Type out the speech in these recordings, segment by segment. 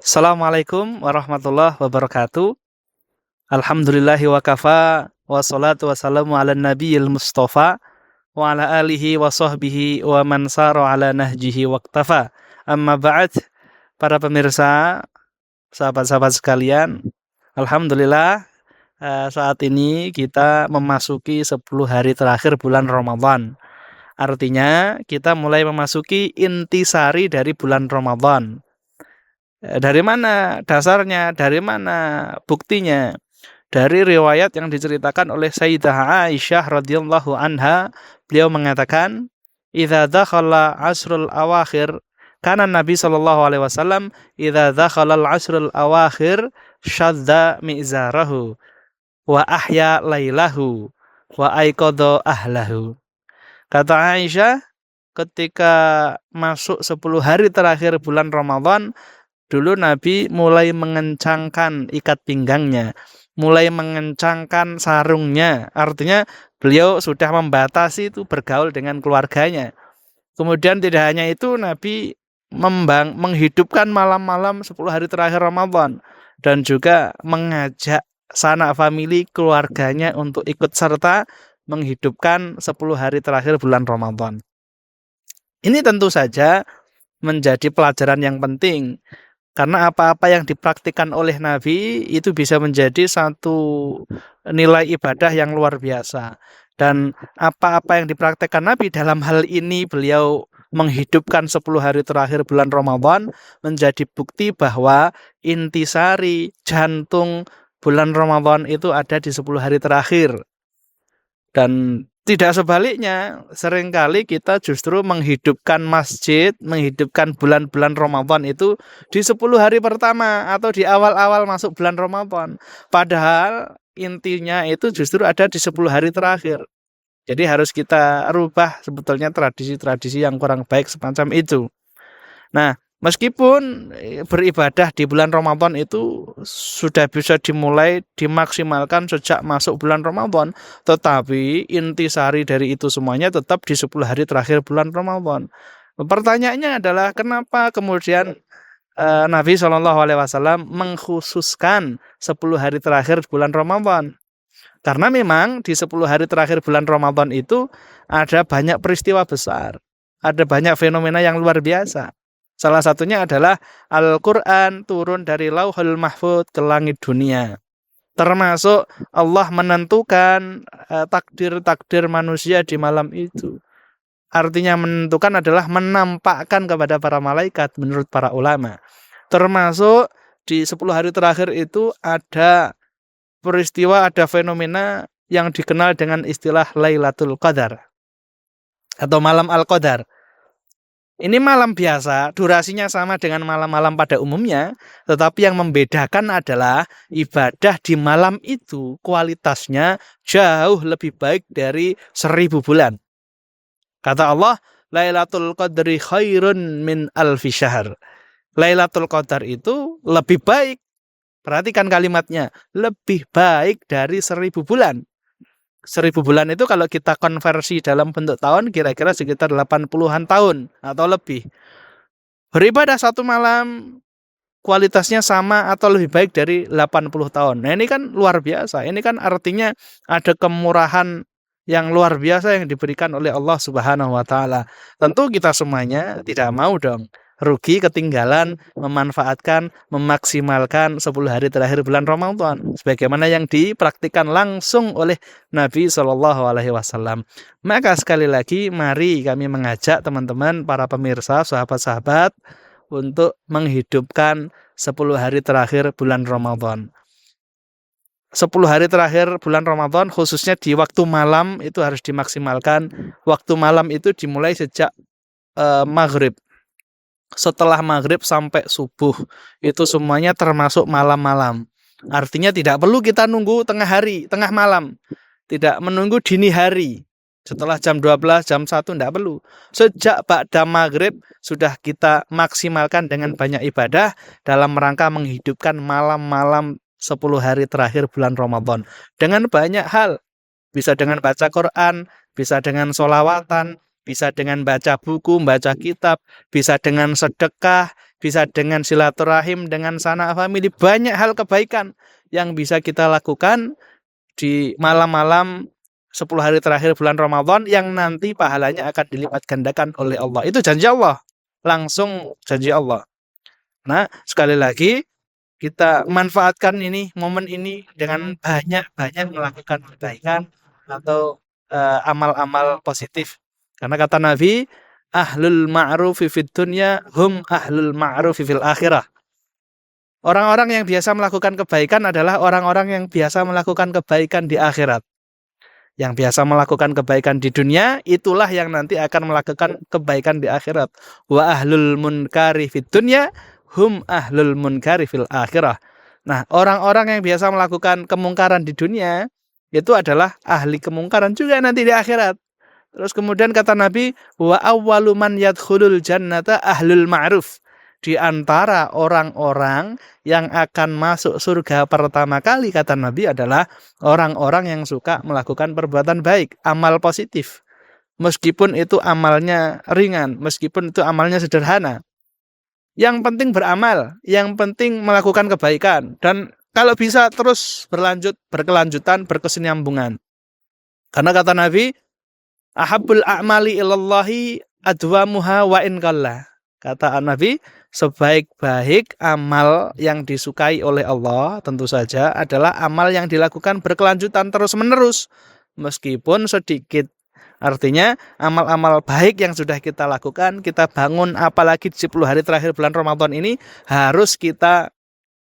Assalamualaikum warahmatullahi wabarakatuh. Alhamdulillahi wa kafa wassalatu wassalamu ala nabiyil mustafa wa ala alihi wa sahbihi wa man sara ala nahjihi waqtafa. Amma ba'd, para pemirsa, sahabat-sahabat sekalian, alhamdulillah saat ini kita memasuki 10 hari terakhir bulan Ramadan. Artinya kita mulai memasuki intisari dari bulan Ramadan. Dari mana dasarnya? Dari mana buktinya? Dari riwayat yang diceritakan oleh Sayyidah Aisyah radhiyallahu anha, beliau mengatakan, "Idza dakhala asrul awakhir, kana Nabi sallallahu alaihi wasallam idza dakhala al-asrul awakhir syadda mi'zarahu wa ahya lailahu wa aiqadha ahlahu." Kata Aisyah, ketika masuk 10 hari terakhir bulan Ramadan, dulu Nabi mulai mengencangkan ikat pinggangnya, mulai mengencangkan sarungnya. Artinya beliau sudah membatasi itu bergaul dengan keluarganya. Kemudian tidak hanya itu, Nabi menghidupkan malam-malam 10 hari terakhir Ramadan dan juga mengajak sanak famili keluarganya untuk ikut serta menghidupkan 10 hari terakhir bulan Ramadan. Ini tentu saja menjadi pelajaran yang penting. Karena apa-apa yang dipraktikkan oleh Nabi itu bisa menjadi satu nilai ibadah yang luar biasa. Dan apa-apa yang dipraktikkan Nabi dalam hal ini, beliau menghidupkan 10 hari terakhir bulan Ramadan, menjadi bukti bahwa intisari, jantung bulan Ramadan itu ada di 10 hari terakhir. Dan tidak sebaliknya, seringkali kita justru menghidupkan masjid, menghidupkan bulan-bulan Ramadan itu di 10 hari pertama atau di awal-awal masuk bulan Ramadan. Padahal intinya itu justru ada di 10 hari terakhir. Jadi harus kita rubah sebetulnya tradisi-tradisi yang kurang baik semacam itu. Nah, meskipun beribadah di bulan Ramadan itu sudah bisa dimulai, dimaksimalkan sejak masuk bulan Ramadan, tetapi intisari dari itu semuanya tetap di 10 hari terakhir bulan Ramadan. Pertanyaannya adalah kenapa kemudian Nabi SAW mengkhususkan 10 hari terakhir bulan Ramadan? Karena memang di 10 hari terakhir bulan Ramadan itu ada banyak peristiwa besar, ada banyak fenomena yang luar biasa. Salah satunya adalah Al-Quran turun dari Lauhul Mahfuz ke langit dunia. Termasuk Allah menentukan takdir-takdir manusia di malam itu. Artinya menentukan adalah menampakkan kepada para malaikat menurut para ulama. Termasuk di 10 hari terakhir itu ada peristiwa, ada fenomena yang dikenal dengan istilah Lailatul Qadar atau malam Al-Qadar. Ini malam biasa, durasinya sama dengan malam-malam pada umumnya, tetapi yang membedakan adalah ibadah di malam itu kualitasnya jauh lebih baik dari 1000 bulan. Kata Allah, Lailatul Qadri khairun min alfi syahr. Lailatul Qadar itu lebih baik. Perhatikan kalimatnya, lebih baik dari 1000 bulan. 1000 bulan itu kalau kita konversi dalam bentuk tahun kira-kira sekitar 80-an tahun atau lebih. Beribadah satu malam kualitasnya sama atau lebih baik dari 80 tahun. Nah, ini kan luar biasa. Ini kan artinya ada kemurahan yang luar biasa yang diberikan oleh Allah Subhanahu wa taala. Tentu kita semuanya tidak mau dong rugi, ketinggalan memanfaatkan, memaksimalkan 10 hari terakhir bulan Ramadan sebagaimana yang dipraktikkan langsung oleh Nabi Shallallahu alaihi wasallam. Maka sekali lagi mari kami mengajak teman-teman para pemirsa, sahabat-sahabat untuk menghidupkan 10 hari terakhir bulan Ramadan. 10 hari terakhir bulan Ramadan khususnya di waktu malam itu harus dimaksimalkan. Waktu malam itu dimulai sejak maghrib. Setelah maghrib sampai subuh itu semuanya termasuk malam-malam. Artinya tidak perlu kita nunggu tengah hari, tengah malam. Tidak menunggu dini hari. Setelah jam 12, jam 1 tidak perlu. Sejak ba'da maghrib sudah kita maksimalkan dengan banyak ibadah dalam rangka menghidupkan malam-malam 10 hari terakhir bulan Ramadan. Dengan banyak hal. Bisa dengan baca Quran, bisa dengan sholawatan, bisa dengan baca buku, baca kitab, bisa dengan sedekah, bisa dengan silaturahim, dengan sanak famili, banyak hal kebaikan yang bisa kita lakukan di malam-malam 10 hari terakhir bulan Ramadan yang nanti pahalanya akan dilipat gandakan oleh Allah. Itu janji Allah. Langsung janji Allah. Nah, sekali lagi kita manfaatkan ini, momen ini dengan banyak-banyak melakukan kebaikan atau amal-amal positif. Karena kata Nabi, ahlul ma'rufi fid dunya hum ahlul ma'rufi fil akhirah. Orang-orang yang biasa melakukan kebaikan adalah orang-orang yang biasa melakukan kebaikan di akhirat. Yang biasa melakukan kebaikan di dunia, itulah yang nanti akan melakukan kebaikan di akhirat. Wa ahlul munkari fid dunya hum ahlul munkari fil akhirah. Nah, orang-orang yang biasa melakukan kemungkaran di dunia itu adalah ahli kemungkaran juga nanti di akhirat. Terus kemudian kata Nabi, wa awwalu man yadkhulul jannata ahlul ma'ruf. Di antara orang-orang yang akan masuk surga pertama kali, kata Nabi, adalah orang-orang yang suka melakukan perbuatan baik, amal positif. Meskipun itu amalnya ringan, meskipun itu amalnya sederhana. Yang penting beramal, yang penting melakukan kebaikan. Dan kalau bisa terus berkelanjutan, berkesinambungan. Karena kata Nabi, ahabbul a'mali ilallahi adwamuha wa in qalla. Kata Nabi, sebaik-baik amal yang disukai oleh Allah tentu saja adalah amal yang dilakukan berkelanjutan terus-menerus meskipun sedikit. Artinya amal-amal baik yang sudah kita lakukan, kita bangun apalagi di 10 hari terakhir bulan Ramadan ini harus kita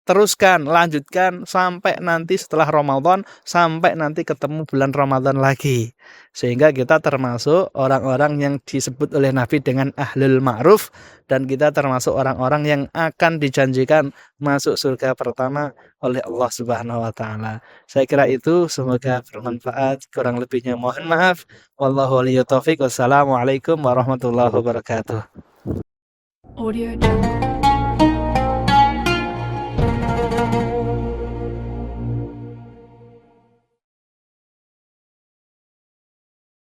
teruskan, lanjutkan sampai nanti setelah Ramadan, sampai nanti ketemu bulan Ramadan lagi. Sehingga kita termasuk orang-orang yang disebut oleh Nabi dengan ahlul ma'ruf, dan kita termasuk orang-orang yang akan dijanjikan masuk surga pertama oleh Allah Subhanahu wa taala. Saya kira itu, semoga bermanfaat. Kurang lebihnya mohon maaf. Wallahu waliyut taufiq. Wassalamualaikum warahmatullahi wabarakatuh. Audio Jungle.